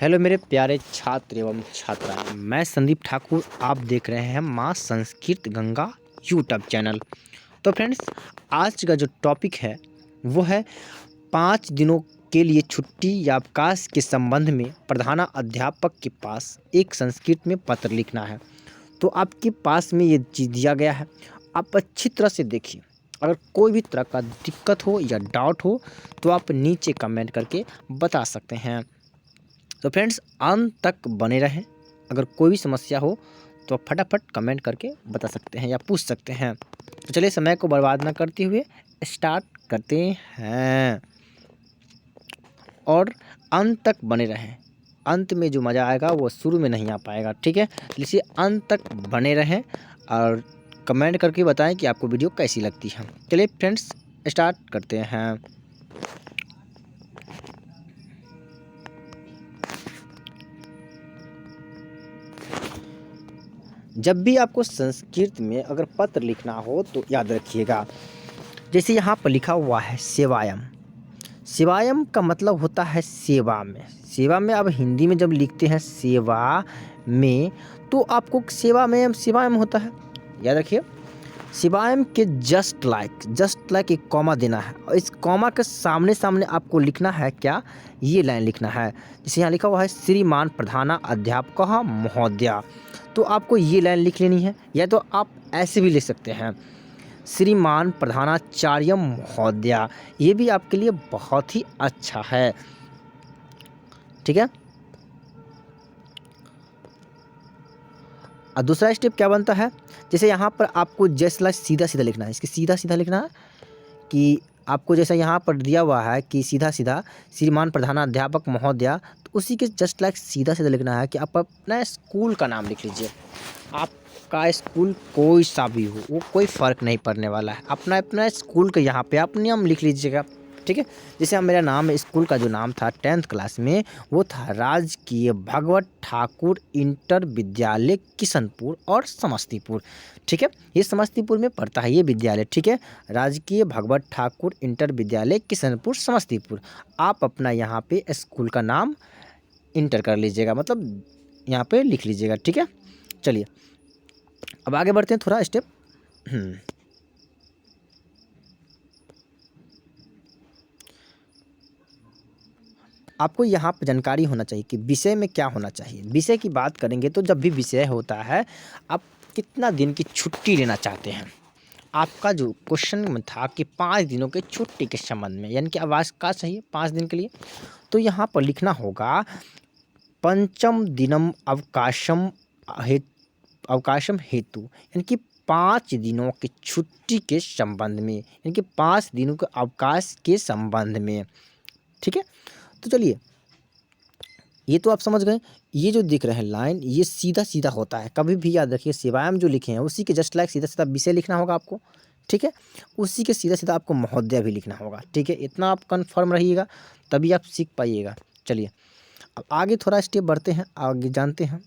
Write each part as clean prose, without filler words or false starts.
Hello मेरे प्यारे छात्र एवं छात्राएं, मैं संदीप ठाकुर। आप देख रहे हैं माँ संस्कृत गंगा यूट्यूब चैनल। तो फ्रेंड्स, आज का जो टॉपिक है वो है 5 दिनों के लिए छुट्टी या अवकाश के संबंध में प्रधान अध्यापक के पास एक संस्कृत में पत्र लिखना है। तो आपके पास में ये चीज़ दिया गया है, आप अच्छी तरह से देखिए। अगर कोई भी तरह का दिक्कत हो या डाउट हो तो आप नीचे कमेंट करके बता सकते हैं। तो फ्रेंड्स, अंत तक बने रहें। अगर कोई भी समस्या हो तो आप फटाफट कमेंट करके बता सकते हैं या पूछ सकते हैं। तो चलिए, समय को बर्बाद ना करते हुए स्टार्ट करते हैं और अंत तक बने रहें। अंत में जो मज़ा आएगा वो शुरू में नहीं आ पाएगा, ठीक है। इसलिए अंत तक बने रहें और कमेंट करके बताएं कि आपको वीडियो कैसी लगती है। चलिए फ्रेंड्स, स्टार्ट करते हैं। जब भी आपको संस्कृत में अगर पत्र लिखना हो तो याद रखिएगा, जैसे यहाँ पर लिखा हुआ है सेवायम। सेवायम का मतलब होता है सेवा में। सेवा में अब हिंदी में जब लिखते हैं सेवा में, तो आपको सेवायम होता है, याद रखिए। सेवायम के जस्ट लाइक एक कॉमा देना है और इस कॉमा के सामने सामने आपको लिखना है क्या, ये लाइन लिखना है। जैसे यहाँ लिखा हुआ है श्रीमान प्रधान अध्यापक महोदया, तो आपको ये लाइन लिख लेनी है। या तो आप ऐसे भी लिख सकते हैं श्रीमान प्रधानाचार्य महोदया, ये भी आपके लिए बहुत ही अच्छा है, ठीक है। और दूसरा स्टेप क्या बनता है, जैसे यहाँ पर आपको जैसा सीधा सीधा लिखना है, इसके सीधा सीधा लिखना है कि आपको जैसा यहाँ पर दिया हुआ है कि सीधा सीधा श्रीमान प्रधानाध्यापक महोदया, तो उसी के जस्ट लाइक सीधा सीधा लिखना है कि आप अपना स्कूल का नाम लिख लीजिए। आपका स्कूल कोई सा भी हो, वो कोई फ़र्क नहीं पड़ने वाला है। अपना अपना स्कूल का यहाँ पे आप नाम लिख लीजिएगा, ठीक है। जैसे अब मेरा नाम, स्कूल का जो नाम था 10th क्लास में, वो था राजकीय भगवत ठाकुर इंटर विद्यालय किशनपुर और समस्तीपुर, ठीक है। ये समस्तीपुर में पड़ता है ये विद्यालय, ठीक है। राजकीय भगवत ठाकुर इंटर विद्यालय किशनपुर समस्तीपुर। आप अपना यहाँ पे स्कूल का नाम इंटर कर लीजिएगा, मतलब यहाँ पे लिख लीजिएगा, ठीक है। चलिए अब आगे बढ़ते हैं थोड़ा स्टेप। आपको यहाँ पर जानकारी होना चाहिए कि विषय में क्या होना चाहिए। विषय की बात करेंगे तो जब भी विषय होता है, आप कितना दिन की छुट्टी लेना चाहते हैं। आपका जो क्वेश्चन में था कि 5 दिनों के छुट्टी के संबंध में, यानी कि अवकाश का चाहिए 5 दिन के लिए, तो यहाँ पर लिखना होगा पंचम दिनम अवकाशम हेतु, यानी कि 5 दिनों की छुट्टी के संबंध में, यानी कि 5 दिनों के अवकाश के संबंध में, ठीक है। तो चलिए, ये तो आप समझ गए। ये जो दिख रहे हैं लाइन, ये सीधा सीधा होता है, कभी भी याद रखिए। सेवायम जो लिखे हैं उसी के जस्ट लाइक सीधा सीधा विषय लिखना होगा आपको, ठीक है। उसी के सीधा सीधा आपको महोदया भी लिखना होगा, ठीक है। इतना आप कन्फर्म रहिएगा, तभी आप सीख पाइएगा। चलिए अब आगे थोड़ा स्टेप बढ़ते हैं, आगे जानते हैं।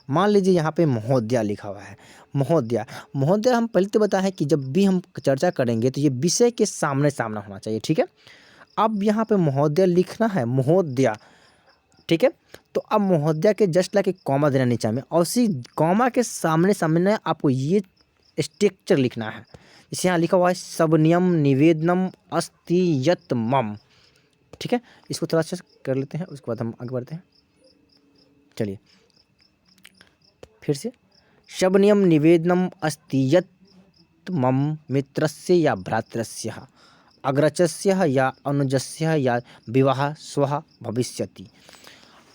मान लीजिए यहाँ पे महोदया लिखा हुआ है। महोदया हम पहले तो बताएं कि जब भी हम चर्चा करेंगे तो ये विषय के सामने सामना होना चाहिए, ठीक है। अब यहाँ पे महोदया लिखना है, महोदया, ठीक है। तो अब महोदया के जस्ट लाइक एक कॉमा देना नीचे में, और उसी कॉमा के सामने सामने आपको ये स्ट्रक्चर लिखना है। जैसे यहाँ लिखा हुआ है सबनियम निवेदनम अस्ति यत मम, ठीक है। इसको थोड़ा सा कर लेते हैं, उसके बाद हम आगे बढ़ते हैं। चलिए फिर से, शबनियम निवेदनम अस्ति यत् मम मित्रस्य या भ्रातृस्य अग्रजस्य या अनुजस्य या विवाह स्वः भविष्यति।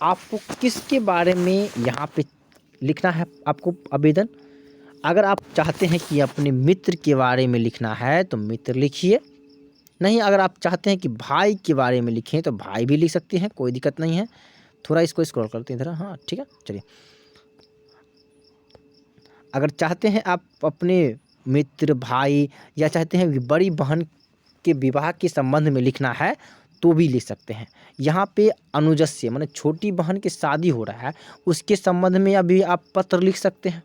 आपको किसके बारे में यहाँ पे लिखना है आपको आवेदन। अगर आप चाहते हैं कि अपने मित्र के बारे में लिखना है तो मित्र लिखिए, नहीं अगर आप चाहते हैं कि भाई के बारे में लिखें तो भाई भी लिख सकते हैं, कोई दिक्कत नहीं है। थोड़ा इसको स्क्रॉल करते हैं इधर, हाँ ठीक है। चलिए, अगर चाहते हैं आप अपने मित्र, भाई, या चाहते हैं बड़ी बहन के विवाह के संबंध में लिखना है तो भी लिख सकते हैं। यहाँ पे अनुजस्य माने छोटी बहन की शादी हो रहा है, उसके संबंध में अभी आप पत्र लिख सकते हैं।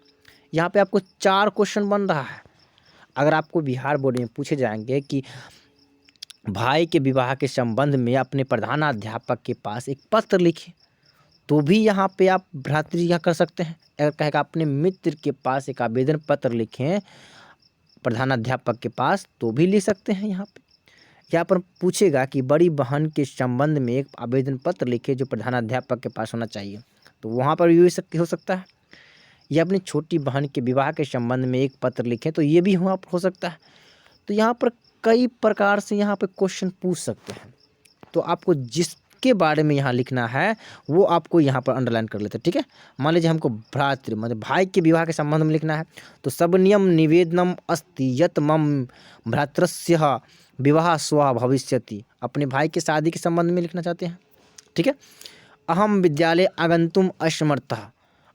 यहाँ पे आपको 4 क्वेश्चन बन रहा है, अगर आपको बिहार बोर्ड में पूछे जाएंगे कि भाई के विवाह के संबंध में अपने प्रधानाध्यापक के पास एक पत्र लिखिए, तो भी यहाँ पे आप भ्रातृ यहाँ कर सकते हैं। अगर कहेगा अपने मित्र के पास एक आवेदन पत्र लिखें प्रधानाध्यापक के पास, तो भी लिख सकते हैं। यहाँ पर पूछेगा कि बड़ी बहन के संबंध में एक आवेदन पत्र लिखे जो प्रधानाध्यापक के पास होना चाहिए, तो वहाँ पर भी हो सकता है। या अपनी छोटी बहन के विवाह के संबंध में एक पत्र लिखें, तो ये भी हो सकता है। तो यहाँ पर कई प्रकार से यहाँ पे क्वेश्चन पूछ सकते हैं। तो आपको जिसके बारे में यहाँ लिखना है वो आपको यहाँ पर अंडरलाइन कर लेते हैं, ठीक है। मान लीजिए हमको भ्रातृ मतलब भाई के विवाह के संबंध में लिखना है, तो सब नियम निवेदनम अस्ति यत मम भ्रातृस्य विवाह स्व भविष्यति, अपने भाई के शादी के संबंध में लिखना चाहते हैं, ठीक है। अहम विद्यालय आगंतुम असमर्थः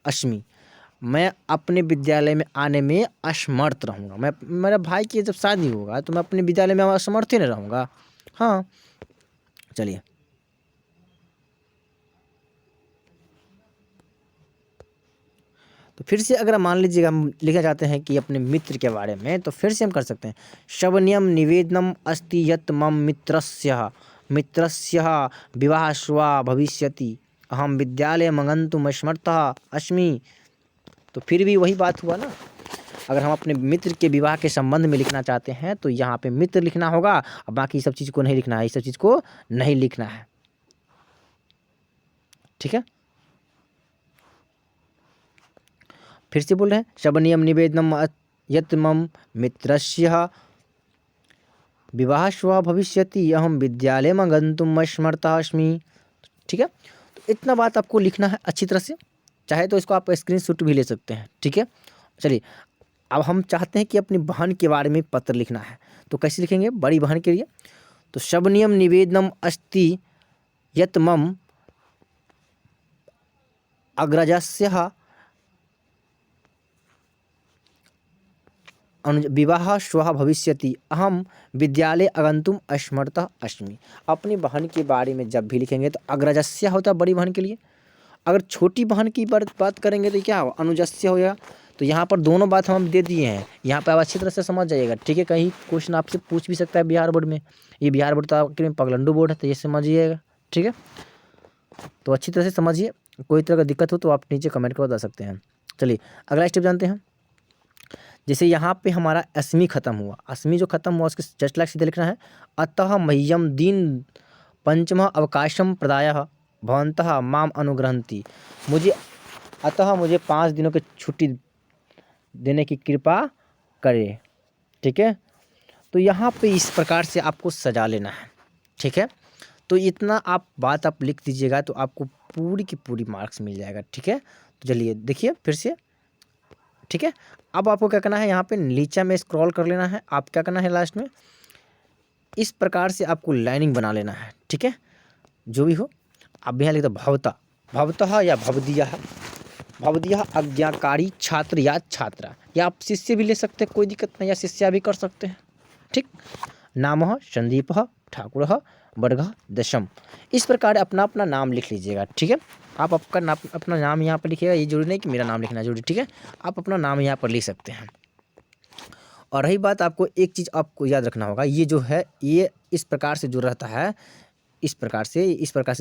अस्मि, मैं अपने विद्यालय में आने में असमर्थ रहूँगा। मैं मेरा भाई की जब शादी होगा तो मैं अपने विद्यालय में असमर्थ ही नहीं रहूँगा। हाँ, चलिए तो फिर से अगर मान लीजिएगा हम लिखना चाहते हैं कि अपने मित्र के बारे में, तो फिर से हम कर सकते हैं शवनियम निवेदनम अस्ति यत मम मित्रस्य विवाह स्व भविष्यति अहम विद्यालय मंगन्तुम असमर्थः अस्मि। तो फिर भी वही बात हुआ ना, अगर हम अपने मित्र के विवाह के संबंध में लिखना चाहते हैं तो यहाँ पे मित्र लिखना होगा, और बाकी सब चीज़ को नहीं लिखना है, इस सब चीज़ को नहीं लिखना है, ठीक है। फिर से बोल रहे हैं शबनियम निवेदनम यत मम मित्रस्य विवाह स्व भविष्यति अहम विद्यालय में गंतुम असमर्थः अस्मि, ठीक है। तो इतना बात आपको लिखना है अच्छी तरह से, चाहे तो इसको आप स्क्रीनशॉट भी ले सकते हैं, ठीक है। चलिए अब हम चाहते हैं कि अपनी बहन के बारे में पत्र लिखना है, तो कैसे लिखेंगे बड़ी बहन के लिए, तो शबनियम निवेदनम अस्ति यत मम अग्रजस्य विवाह स्व भविष्यति अहम विद्यालय आगंतुम असमर्थः अस्मि। अपनी बहन के बारे में जब भी लिखेंगे तो अग्रजस्य होता है बड़ी बहन के लिए, अगर छोटी बहन की बात करेंगे तो क्या होगा अनुजस्य हो जाएगा। तो यहाँ पर दोनों बात हम दे दिए हैं, यहाँ पर आप अच्छी तरह से समझ जाइएगा, ठीक है। कहीं क्वेश्चन आपसे पूछ भी सकता है बिहार बोर्ड में, ये बिहार बोर्ड तो आपके में पगलंडू बोर्ड है, तो ये समझिएगा, ठीक है। तो अच्छी तरह से समझिए, कोई तरह का दिक्कत हो तो आप नीचे कमेंट कर बता सकते हैं। चलिए अगला स्टेप जानते हैं। जैसे यहाँ पे हमारा अस्मि खत्म हुआ, अस्मि जो खत्म हुआ उसके जस्ट लाइक सीधे लिखना है अतः मह्यम दिन पंचम अवकाशम प्रदायः भवन्तः माम अनुग्रहन्ति, मुझे 5 दिनों की छुट्टी देने की कृपा करे, ठीक है। तो यहाँ पे इस प्रकार से आपको सजा लेना है, ठीक है। तो इतना आप बात आप लिख दीजिएगा तो आपको पूरी की पूरी मार्क्स मिल जाएगा, ठीक है। तो चलिए देखिए फिर से, ठीक है। अब आपको क्या करना है, यहाँ पे नीचे में स्क्रॉल कर लेना है, आप क्या करना है लास्ट में इस प्रकार से आपको लाइनिंग बना लेना है, ठीक है। जो भी हो आप यहाँ लिख दो भवतः या भवदीयः आज्ञाकारी छात्र या छात्रा, या आप शिष्य भी ले सकते हैं, कोई दिक्कत नहीं, या शिष्या भी कर सकते हैं, ठीक। नामः संदीपः ठाकुरः वर्गः दशम, इस प्रकार अपना अपना नाम लिख लीजिएगा, ठीक है। आप अपना नाम यहाँ पर लिखिएगा, ये जरूरी नहीं कि मेरा नाम लिखना जरूरी, ठीक है। आप अपना नाम यहाँ पर लिख सकते हैं। और रही बात, आपको एक चीज़ आपको याद रखना होगा, ये जो है ये इस प्रकार से जो रहता है, इस प्रकार से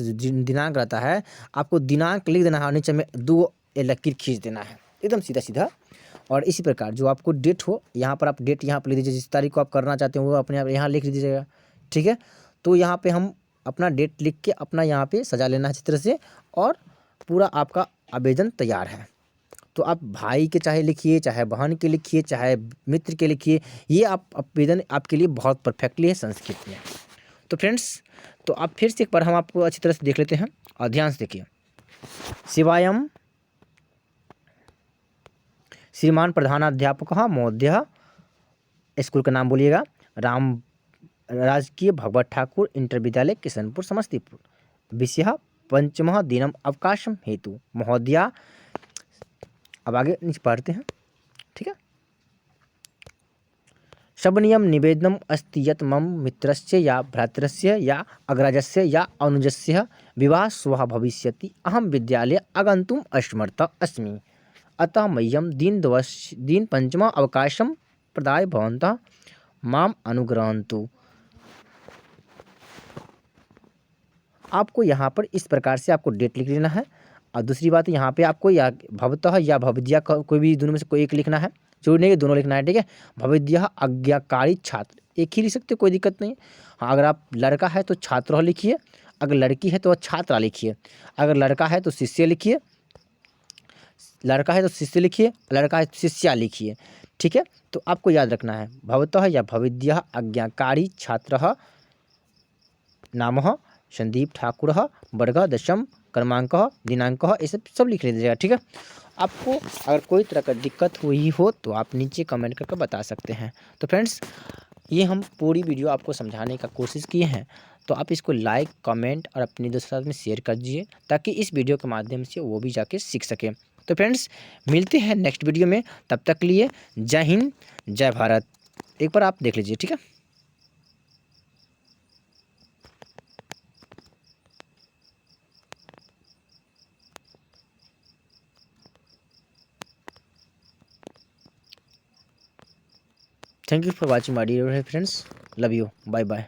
जो दिनांक रहता है, आपको दिनांक लिख देना है, नीचे में 2 लकीर खींच देना है एकदम सीधा सीधा। और इसी प्रकार जो आपको डेट हो, यहाँ पर आप डेट यहाँ पर लिख दीजिए, जिस तारीख को आप करना चाहते हो वो अपने आप यहाँ लिख दीजिएगा, ठीक है। तो यहाँ पे हम अपना डेट लिख के अपना यहाँ पे सजा लेना है अच्छी तरह से, और पूरा आपका आवेदन तैयार है। तो आप भाई के चाहे लिखिए, चाहे बहन के लिखिए, चाहे मित्र के लिखिए, ये आप आवेदन आपके लिए बहुत परफेक्टली है संस्कृत में। तो फ्रेंड्स, तो आप फिर से एक बार हम आपको अच्छी तरह से देख लेते हैं और ध्यान से देखिए। शिवायम श्रीमान प्रधानाध्यापक महोदय, स्कूल का नाम बोलिएगा, राम राजकीय भगवत ठाकुर इंटर विद्यालय किशनपुर समस्तीपुर, विषय पंचमः दिनम अवकाशम हेतु महोदया। अब आगे नीचे पढ़ते हैं, ठीक है। शबनियम निवेदनम अस्ति यत मम मित्रस्य या भ्रातृस्य या अग्रजस्य या अनुजस्य विवाह स्व भविष्यति अहम विद्यालय आगन्तुम असमर्थः अस्मि, अतः मह्यम दिन पंचम अवकाशम प्रदाय भवन्तः माम अनुग्रहन्तु। आपको यहाँ पर इस प्रकार से आपको डेट लिख लेना है। और दूसरी बात यहाँ पे आपको या भवतः या भवद्या कोई भी दोनों में से कोई एक लिखना है, जरूरी नहीं कि दोनों लिखना है, ठीक है। भवद्यः आज्ञाकारी छात्र, एक ही लिख सकते हो, कोई दिक्कत नहीं। हाँ, अगर आप लड़का है तो छात्र लिखिए, अगर लड़की है तो छात्रा लिखिए, अगर लड़का है तो शिष्य लिखिए, लड़का है तो शिष्य लिखिए, लड़का है तो शिष्या लिखिए, ठीक है। तो आपको याद रखना है भवतः या भवद्यः आज्ञाकारी छात्रः नामः संदीप ठाकुर, वर्ग दशम, क्रमांक, दिनांक, ये सब लिख लीजिएगा, ठीक है। आपको अगर कोई तरह का दिक्कत हुई हो तो आप नीचे कमेंट करके बता सकते हैं। तो फ्रेंड्स, ये हम पूरी वीडियो आपको समझाने का कोशिश किए हैं, तो आप इसको लाइक, कमेंट और अपने दोस्तों के साथ में शेयर कर दीजिए, ताकि इस वीडियो के माध्यम से वो भी जाके सीख सके। तो फ्रेंड्स, मिलते हैं नेक्स्ट वीडियो में, तब तक के लिए जय हिंद, जय भारत। एक बार आप देख लीजिए, ठीक है। Thank you for watching my dear friends. Love you. Bye bye.